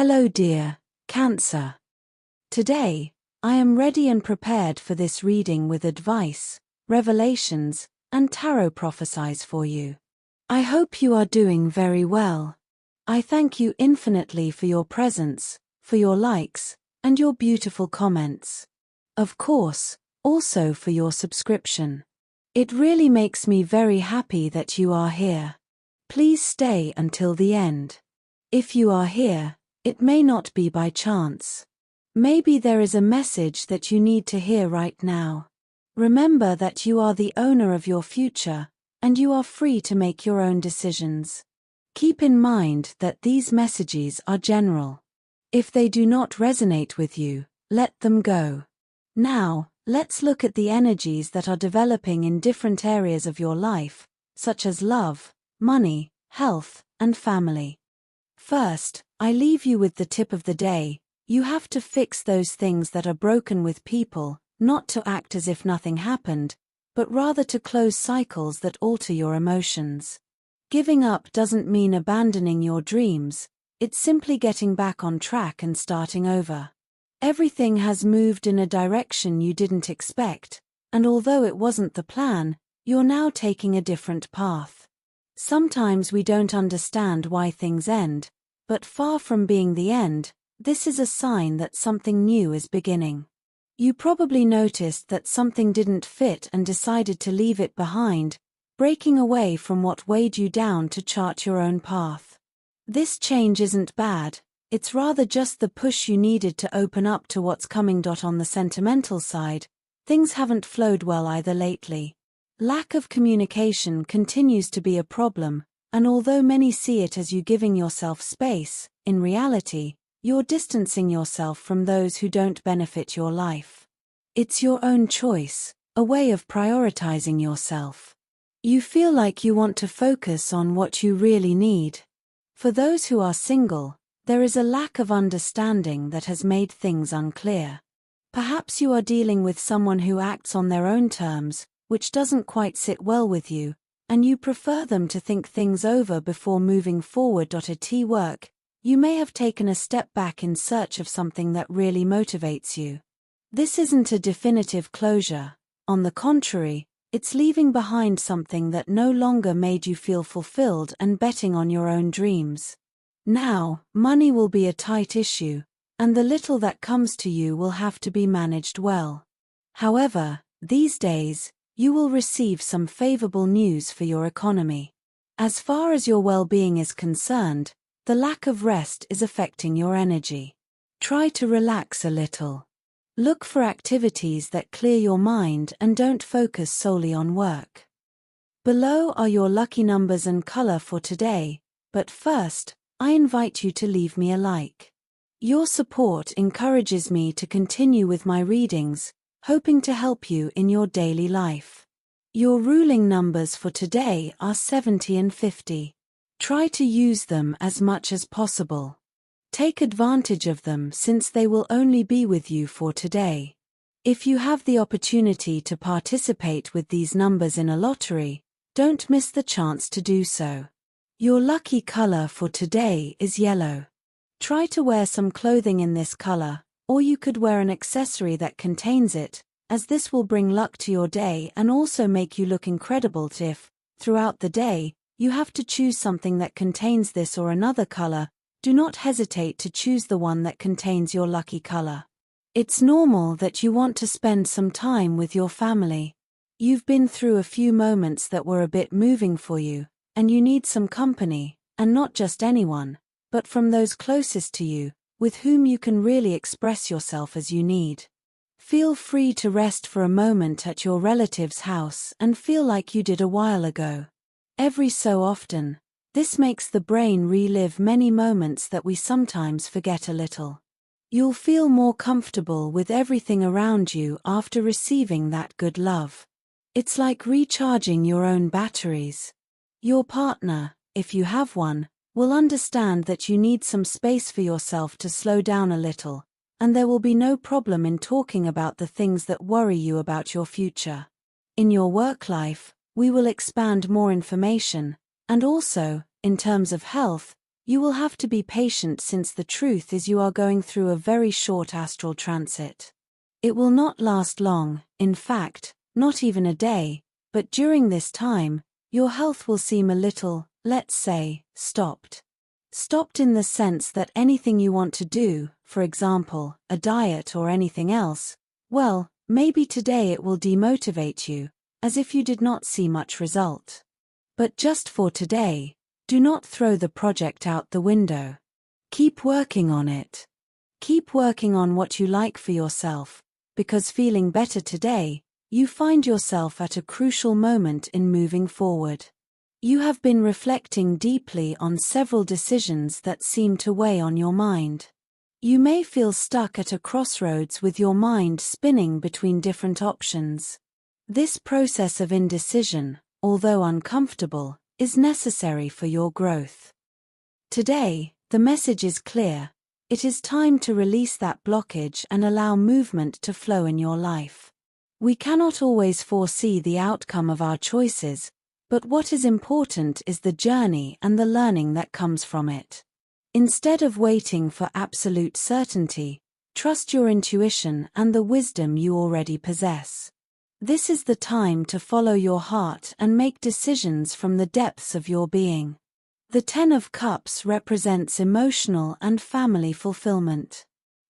Hello dear, Cancer. Today, I am ready and prepared for this reading with advice, revelations, and tarot prophecies for you. I hope you are doing very well. I thank you infinitely for your presence, for your likes, and your beautiful comments. Of course, also for your subscription. It really makes me very happy that you are here. Please stay until the end. If you are here, it may not be by chance. Maybe there is a message that you need to hear right now. Remember that you are the owner of your future, and you are free to make your own decisions. Keep in mind that these messages are general. If they do not resonate with you, let them go. Now, let's look at the energies that are developing in different areas of your life, such as love, money, health, and family. First, I leave you with the tip of the day. You have to fix those things that are broken with people, not to act as if nothing happened, but rather to close cycles that alter your emotions. Giving up doesn't mean abandoning your dreams, it's simply getting back on track and starting over. Everything has moved in a direction you didn't expect, and although it wasn't the plan, you're now taking a different path. Sometimes we don't understand why things end, but far from being the end, this is a sign that something new is beginning. You probably noticed that something didn't fit and decided to leave it behind, breaking away from what weighed you down to chart your own path. This change isn't bad, it's rather just the push you needed to open up to what's coming. On the sentimental side, things haven't flowed well either lately. Lack of communication continues to be a problem, and although many see it as you giving yourself space, in reality, you're distancing yourself from those who don't benefit your life. It's your own choice, a way of prioritizing yourself. You feel like you want to focus on what you really need. For those who are single, there is a lack of understanding that has made things unclear. Perhaps you are dealing with someone who acts on their own terms, which doesn't quite sit well with you, and you prefer them to think things over before moving forward. At work, you may have taken a step back in search of something that really motivates you. This isn't a definitive closure. On the contrary, it's leaving behind something that no longer made you feel fulfilled and betting on your own dreams. Now, money will be a tight issue, and the little that comes to you will have to be managed well. However, these days, you will receive some favorable news for your economy. As far as your well-being is concerned, the lack of rest is affecting your energy. Try to relax a little. Look for activities that clear your mind and don't focus solely on work. Below are your lucky numbers and color for today, but first, I invite you to leave me a like. Your support encourages me to continue with my readings, hoping to help you in your daily life. Your ruling numbers for today are 70 and 50. Try to use them as much as possible. Take advantage of them since they will only be with you for today. If you have the opportunity to participate with these numbers in a lottery, don't miss the chance to do so. Your lucky color for today is yellow. Try to wear some clothing in this color, or you could wear an accessory that contains it, as this will bring luck to your day and also make you look incredible. If, throughout the day, you have to choose something that contains this or another color, do not hesitate to choose the one that contains your lucky color. It's normal that you want to spend some time with your family. You've been through a few moments that were a bit moving for you, and you need some company, and not just anyone, but from those closest to you, with whom you can really express yourself as you need. Feel free to rest for a moment at your relative's house and feel like you did a while ago. Every so often, this makes the brain relive many moments that we sometimes forget a little. You'll feel more comfortable with everything around you after receiving that good love. It's like recharging your own batteries. Your partner, if you have one, will understand that you need some space for yourself to slow down a little, and there will be no problem in talking about the things that worry you about your future. In your work life, we will expand more information, and also, in terms of health, you will have to be patient since the truth is you are going through a very short astral transit. It will not last long, in fact, not even a day, but during this time, your health will seem a little, let's say, stopped. Stopped in the sense that anything you want to do, for example, a diet or anything else, well, maybe today it will demotivate you, as if you did not see much result. But just for today, do not throw the project out the window. Keep working on it. Keep working on what you like for yourself, because feeling better today, you find yourself at a crucial moment in moving forward. You have been reflecting deeply on several decisions that seem to weigh on your mind. You may feel stuck at a crossroads with your mind spinning between different options. This process of indecision, although uncomfortable, is necessary for your growth. Today, the message is clear. It is time to release that blockage and allow movement to flow in your life. We cannot always foresee the outcome of our choices, but what is important is the journey and the learning that comes from it. Instead of waiting for absolute certainty, trust your intuition and the wisdom you already possess. This is the time to follow your heart and make decisions from the depths of your being. The Ten of Cups represents emotional and family fulfillment.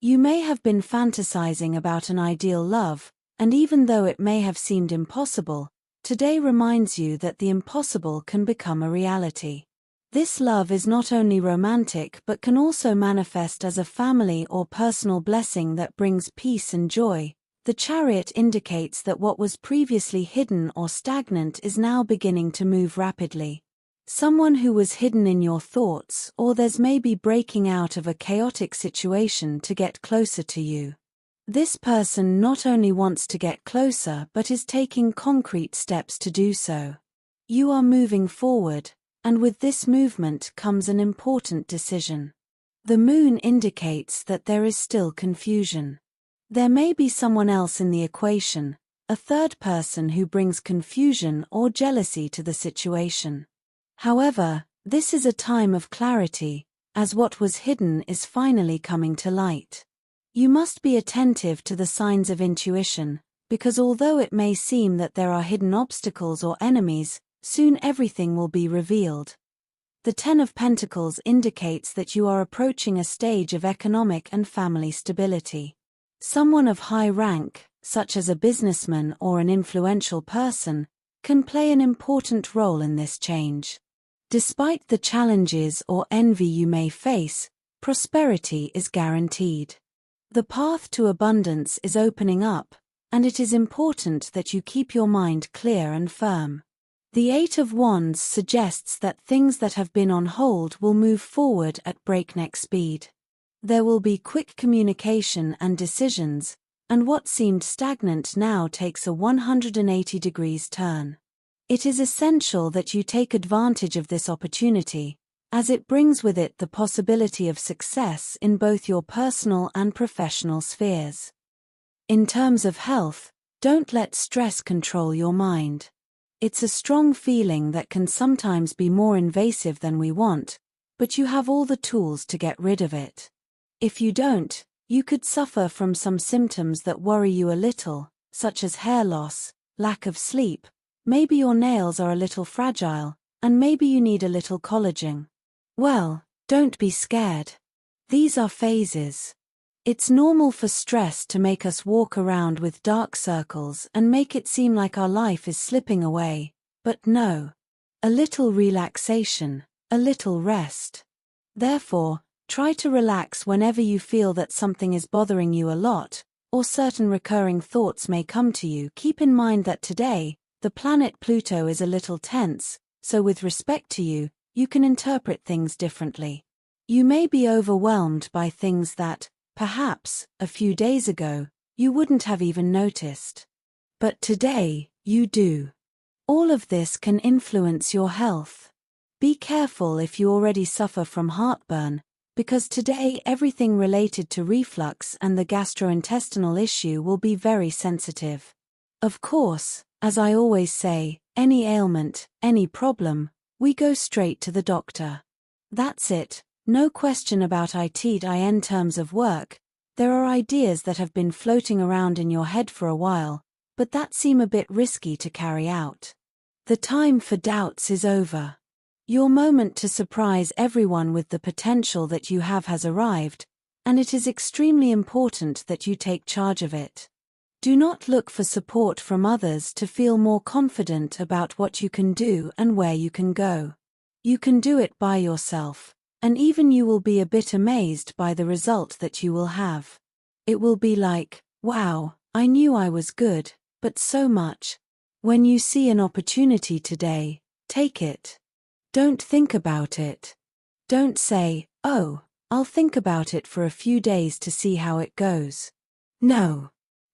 You may have been fantasizing about an ideal love, and even though it may have seemed impossible, today reminds you that the impossible can become a reality. This love is not only romantic but can also manifest as a family or personal blessing that brings peace and joy. The Chariot indicates that what was previously hidden or stagnant is now beginning to move rapidly. Someone who was hidden in your thoughts or there's maybe breaking out of a chaotic situation to get closer to you. This person not only wants to get closer but is taking concrete steps to do so. You are moving forward, and with this movement comes an important decision. The moon indicates that there is still confusion. There may be someone else in the equation, a third person who brings confusion or jealousy to the situation. However, this is a time of clarity, as what was hidden is finally coming to light. You must be attentive to the signs of intuition, because although it may seem that there are hidden obstacles or enemies, soon everything will be revealed. The Ten of Pentacles indicates that you are approaching a stage of economic and family stability. Someone of high rank, such as a businessman or an influential person, can play an important role in this change. Despite the challenges or envy you may face, prosperity is guaranteed. The path to abundance is opening up, and it is important that you keep your mind clear and firm. The Eight of Wands suggests that things that have been on hold will move forward at breakneck speed. There will be quick communication and decisions, and what seemed stagnant now takes a 180 degrees turn. It is essential that you take advantage of this opportunity, as it brings with it the possibility of success in both your personal and professional spheres. In terms of health, don't let stress control your mind. It's a strong feeling that can sometimes be more invasive than we want, but you have all the tools to get rid of it. If you don't, you could suffer from some symptoms that worry you a little, such as hair loss, lack of sleep, maybe your nails are a little fragile, and maybe you need a little collagen. Well, don't be scared. These are phases. It's normal for stress to make us walk around with dark circles and make it seem like our life is slipping away, but no. A little relaxation, a little rest. Therefore, try to relax whenever you feel that something is bothering you a lot, or certain recurring thoughts may come to you. Keep in mind that today, the planet Pluto is a little tense, so with respect to you, you can interpret things differently. You may be overwhelmed by things that, perhaps, a few days ago, you wouldn't have even noticed. But today, you do. All of this can influence your health. Be careful if you already suffer from heartburn, because today everything related to reflux and the gastrointestinal issue will be very sensitive. Of course, as I always say, any ailment, any problem, we go straight to the doctor. That's it, no question about it in terms of work. There are ideas that have been floating around in your head for a while, but that seem a bit risky to carry out. The time for doubts is over. Your moment to surprise everyone with the potential that you have has arrived, and it is extremely important that you take charge of it. Do not look for support from others to feel more confident about what you can do and where you can go. You can do it by yourself, and even you will be a bit amazed by the result that you will have. It will be like, wow, I knew I was good, but so much. When you see an opportunity today, take it. Don't think about it. Don't say, oh, I'll think about it for a few days to see how it goes. No.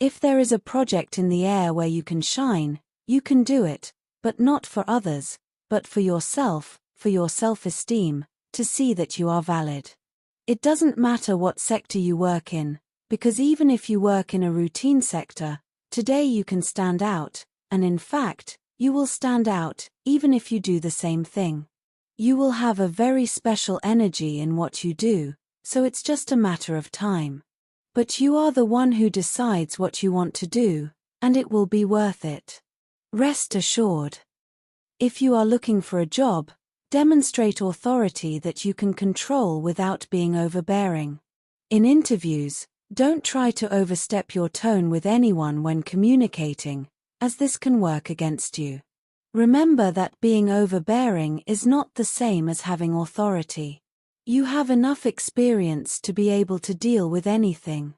If there is a project in the air where you can shine, you can do it, but not for others, but for yourself, for your self-esteem, to see that you are valid. It doesn't matter what sector you work in, because even if you work in a routine sector, today you can stand out, and in fact, you will stand out, even if you do the same thing. You will have a very special energy in what you do, so it's just a matter of time. But you are the one who decides what you want to do, and it will be worth it. Rest assured. If you are looking for a job, demonstrate authority that you can control without being overbearing. In interviews, don't try to overstep your tone with anyone when communicating, as this can work against you. Remember that being overbearing is not the same as having authority. You have enough experience to be able to deal with anything.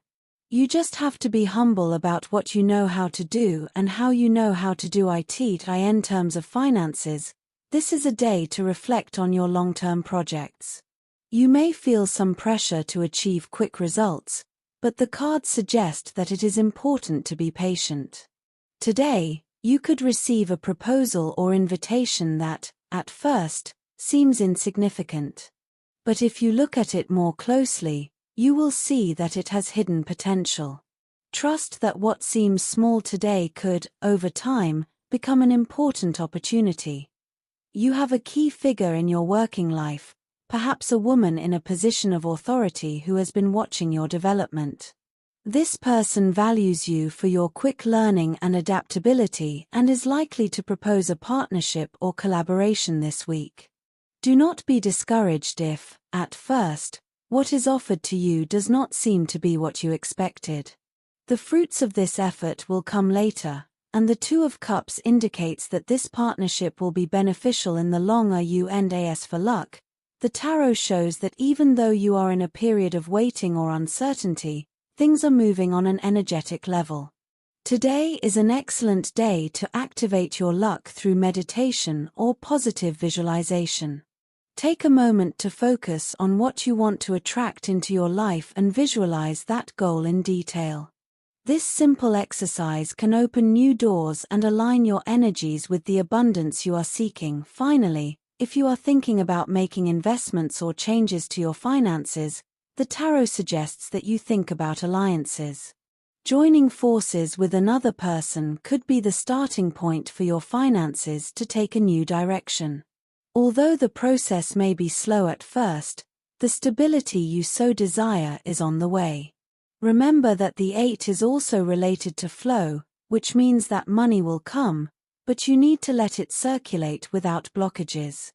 You just have to be humble about what you know how to do and how you know how to do it in terms of finances. This is a day to reflect on your long-term projects. You may feel some pressure to achieve quick results, but the cards suggest that it is important to be patient. Today, you could receive a proposal or invitation that, at first, seems insignificant. But if you look at it more closely, you will see that it has hidden potential. Trust that what seems small today could, over time, become an important opportunity. You have a key figure in your working life, perhaps a woman in a position of authority who has been watching your development. This person values you for your quick learning and adaptability and is likely to propose a partnership or collaboration this week. Do not be discouraged if, at first, what is offered to you does not seem to be what you expected. The fruits of this effort will come later, and the Two of Cups indicates that this partnership will be beneficial in the long run. As for luck, the tarot shows that even though you are in a period of waiting or uncertainty, things are moving on an energetic level. Today is an excellent day to activate your luck through meditation or positive visualization. Take a moment to focus on what you want to attract into your life and visualize that goal in detail. This simple exercise can open new doors and align your energies with the abundance you are seeking. Finally, if you are thinking about making investments or changes to your finances, the tarot suggests that you think about alliances. Joining forces with another person could be the starting point for your finances to take a new direction. Although the process may be slow at first, the stability you so desire is on the way. Remember that the 8 is also related to flow, which means that money will come, but you need to let it circulate without blockages.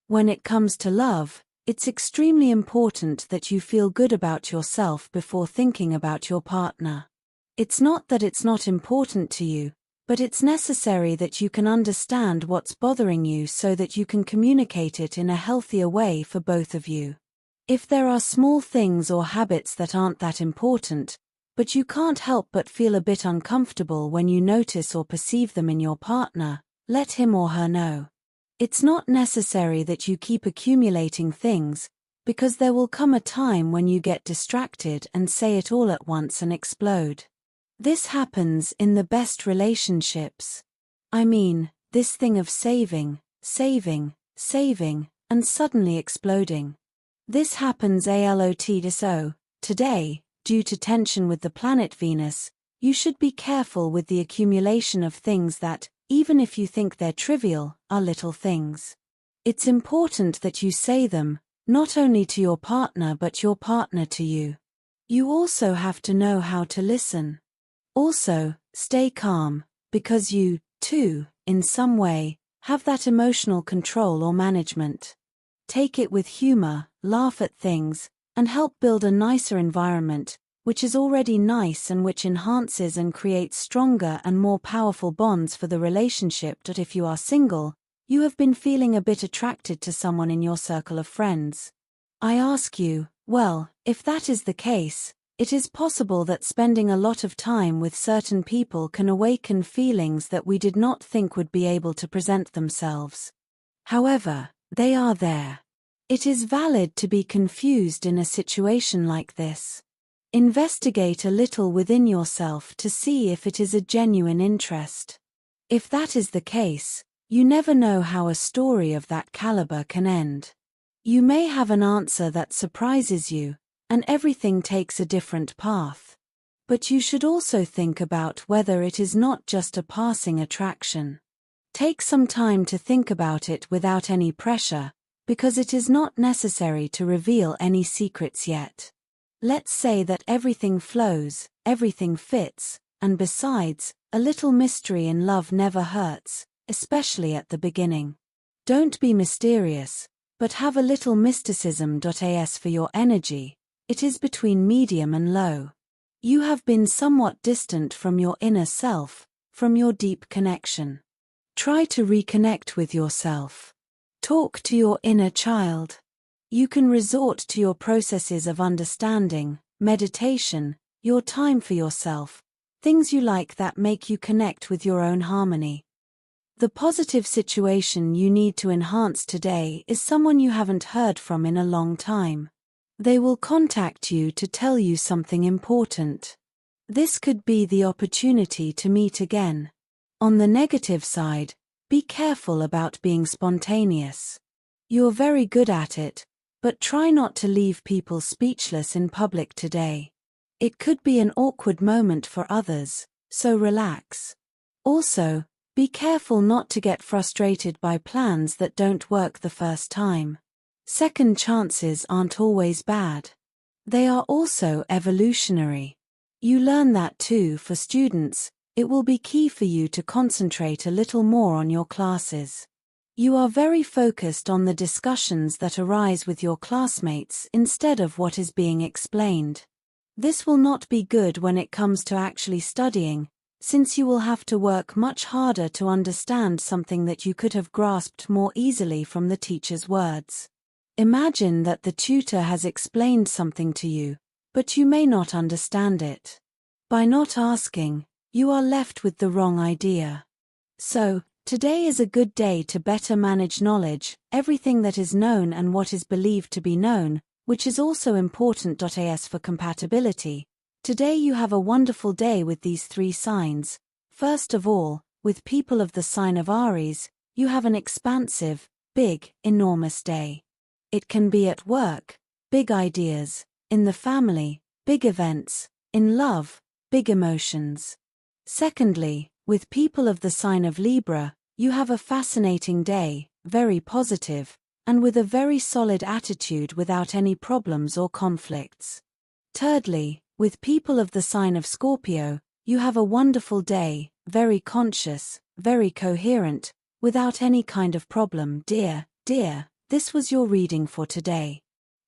When it comes to love, it's extremely important that you feel good about yourself before thinking about your partner. It's not that it's not important to you, but it's necessary that you can understand what's bothering you so that you can communicate it in a healthier way for both of you. If there are small things or habits that aren't that important, but you can't help but feel a bit uncomfortable when you notice or perceive them in your partner, let him or her know. It's not necessary that you keep accumulating things, because there will come a time when you get distracted and say it all at once and explode. This happens in the best relationships. I mean, this thing of saving, and suddenly exploding. This happens a lot. So, today, due to tension with the planet Venus, you should be careful with the accumulation of things that, even if you think they're trivial, are little things. It's important that you say them, not only to your partner but your partner to you. You also have to know how to listen. Also, stay calm, because you, too, in some way, have that emotional control or management. Take it with humor, laugh at things, and help build a nicer environment, which is already nice and which enhances and creates stronger and more powerful bonds for the relationship. That if you are single, you have been feeling a bit attracted to someone in your circle of friends. I ask you, well, if that is the case, it is possible that spending a lot of time with certain people can awaken feelings that we did not think would be able to present themselves. However, they are there. It is valid to be confused in a situation like this. Investigate a little within yourself to see if it is a genuine interest. If that is the case, you never know how a story of that caliber can end. You may have an answer that surprises you, and everything takes a different path. But you should also think about whether it is not just a passing attraction. Take some time to think about it without any pressure, because it is not necessary to reveal any secrets yet. Let's say that everything flows, everything fits, and besides, a little mystery in love never hurts, especially at the beginning. Don't be mysterious, but have a little mysticism. As for your energy, it is between medium and low. You have been somewhat distant from your inner self, from your deep connection. Try to reconnect with yourself. Talk to your inner child. You can resort to your processes of understanding, meditation, your time for yourself, things you like that make you connect with your own harmony. The positive situation you need to enhance today is someone you haven't heard from in a long time. They will contact you to tell you something important. This could be the opportunity to meet again. On the negative side, be careful about being spontaneous. You're very good at it, but try not to leave people speechless in public today. It could be an awkward moment for others, so relax. Also, be careful not to get frustrated by plans that don't work the first time. Second chances aren't always bad. They are also evolutionary. You learn that too. For students, it will be key for you to concentrate a little more on your classes. You are very focused on the discussions that arise with your classmates instead of what is being explained. This will not be good when it comes to actually studying, since you will have to work much harder to understand something that you could have grasped more easily from the teacher's words. Imagine that the tutor has explained something to you, but you may not understand it. By not asking, you are left with the wrong idea. So, today is a good day to better manage knowledge, everything that is known and what is believed to be known, which is also important. As for compatibility, today you have a wonderful day with these three signs. First of all, with people of the sign of Aries, you have an expansive, big, enormous day. It can be at work, big ideas, in the family, big events, in love, big emotions. Secondly, with people of the sign of Libra, you have a fascinating day, very positive, and with a very solid attitude without any problems or conflicts. Thirdly, with people of the sign of Scorpio, you have a wonderful day, very conscious, very coherent, without any kind of problem. Dear, this was your reading for today.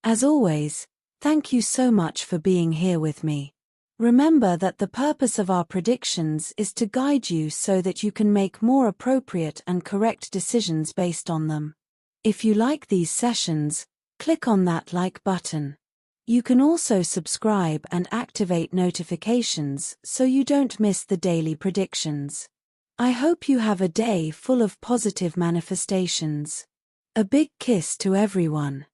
As always, thank you so much for being here with me. Remember that the purpose of our predictions is to guide you so that you can make more appropriate and correct decisions based on them. If you like these sessions, click on that like button. You can also subscribe and activate notifications so you don't miss the daily predictions. I hope you have a day full of positive manifestations. A big kiss to everyone.